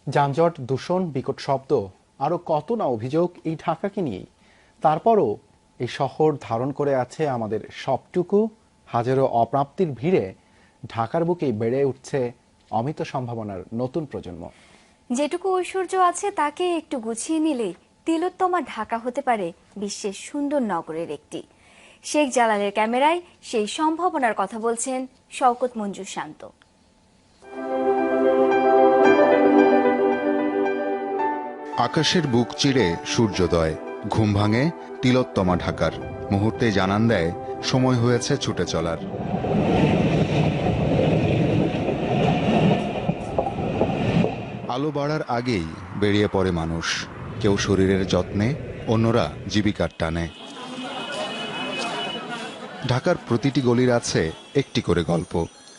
যানজট, দূষণ, বিকট শব্দ, আরো কত না অভিযোগ এই ঢাকাকে নিয়েই। তারপরও এই শহর ধারণ করে আছে আমাদের সবটুকু। হাজারো অপ্রাপ্তির ভিড়ে ঢাকার বুকেই বেড়ে উঠছে অমিত সম্ভাবনার নতুন প্রজন্ম। যেটুকু ঐশ্বর্য আছে তাকে একটু গুছিয়ে নিলেই তিলোত্তমা ঢাকা হতে পারে বিশ্বের সুন্দর নগরের একটি। শেখ জালালের ক্যামেরায় সেই সম্ভাবনার কথা বলছেন শওকত মঞ্জুর শান্ত। আকাশের বুক চিরে সূর্যোদয়, ঘুম ভাঙে তিলোত্তমা ঢাকার। মুহূর্তে জানান দেয় সময় হয়েছে ছুটে চলার। আলো বাড়ার আগেই বেরিয়ে পড়ে মানুষ, কেউ শরীরের যত্নে, অন্যরা জীবিকার টানে। ঢাকার প্রতিটি গলির আছে একটি করে গল্প,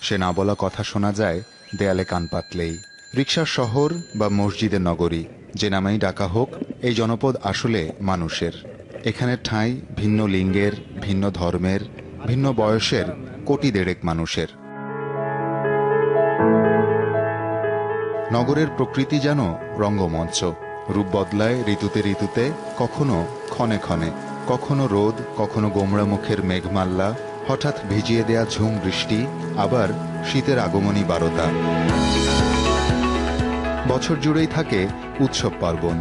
সে না বলা কথা শোনা যায় দেয়ালে কান পাতলেই। রিকশার শহর বা মসজিদের নগরী, যে নামেই ডাকা হোক, এই জনপদ আসলে মানুষের। এখানে ঠাঁই ভিন্ন লিঙ্গের, ভিন্ন ধর্মের, ভিন্ন বয়সের কোটি দেড়েক মানুষের। নগরের প্রকৃতি যেন রঙ্গমঞ্চ, রূপ বদলায় ঋতুতে ঋতুতে, কখনো ক্ষণে ক্ষণে, কখনো রোদ, কখনো গোমড়া মুখের মেঘমাল্লা, হঠাৎ ভিজিয়ে দেয়া ঝুম বৃষ্টি, আবার শীতের আগমনী বারতা। বছর জুড়েই থাকে উৎসব পার্বণ,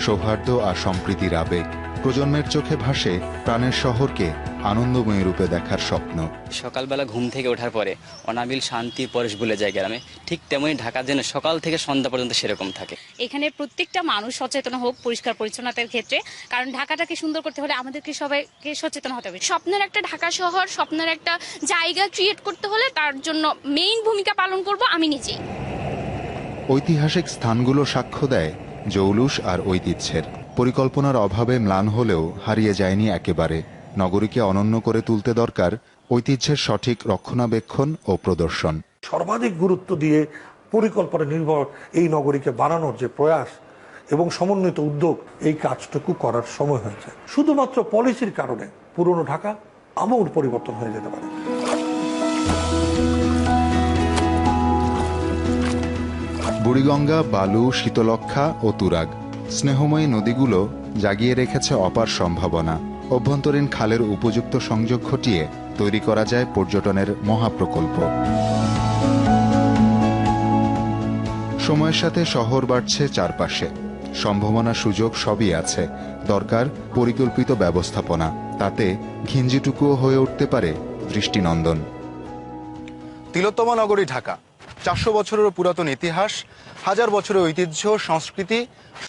সৌহার্দ্য আর সম্প্রীতির আবেগ। প্রজন্মের চোখে ভাসে প্রাণের শহরকে আনন্দময় রূপে দেখার স্বপ্ন। সকালবেলা ঘুম থেকে ওঠার পরে অনাবিল শান্তি পরশ ভুলে যায় গ্রামে, ঠিক তেমনই ঢাকা যেন সকাল থেকে সন্ধ্যা পর্যন্ত সেরকম থাকে। এখানে প্রত্যেকটা মানুষ সচেতন হোক পরিষ্কার পরিচ্ছন্নতার ক্ষেত্রে, কারণ ঢাকাটাকে সুন্দর করতে হলে আমাদেরকে সবাইকে সচেতন হতে হবে। স্বপ্নের একটা ঢাকা শহর, স্বপ্নের একটা জায়গা ক্রিয়েট করতে হলে তার জন্য মেইন ভূমিকা পালন করব আমি নিজেই। ঐতিহাসিক স্থানগুলো সাক্ষ্য দেয় জৌলুস আর ঐতিহ্যের। পরিকল্পনার অভাবে ম্লান হলেও হারিয়ে যায়নি একেবারে। নগরীকে অনন্য করে তুলতে দরকার ঐতিহ্যের সঠিক রক্ষণাবেক্ষণ ও প্রদর্শন। সর্বাধিক গুরুত্ব দিয়ে পরিকল্পনা নির্ভর এই নগরীকে বানানোর যে প্রয়াস এবং সমন্বিত উদ্যোগ, এই কাজটুকু করার সময় হয়েছে। শুধুমাত্র পলিসির কারণে পুরনো ঢাকা আমূল পরিবর্তন হয়ে যেতে পারে। বুড়িগঙ্গা, বালু, শীতলক্ষা ও তুরাগ, স্নেহময়ী নদীগুলো জাগিয়ে রেখেছে অপার সম্ভাবনা। অভ্যন্তরীণ খালের উপযুক্ত সংযোগ ঘটিয়ে তৈরি করা যায় পর্যটনের মহাপ্রকল্প। সময়ের সাথে শহর বাড়ছে চারপাশে, সম্ভাবনা সুযোগ সবই আছে, দরকার পরিকল্পিত ব্যবস্থাপনা। তাতে ঘিঞ্জিটুকুও হয়ে উঠতে পারে দৃষ্টিনন্দন। তিলোত্তমা নগরী ঢাকা, 400 বছরেরও পুরাতন ইতিহাস, হাজার বছরের ঐতিহ্য, সংস্কৃতি,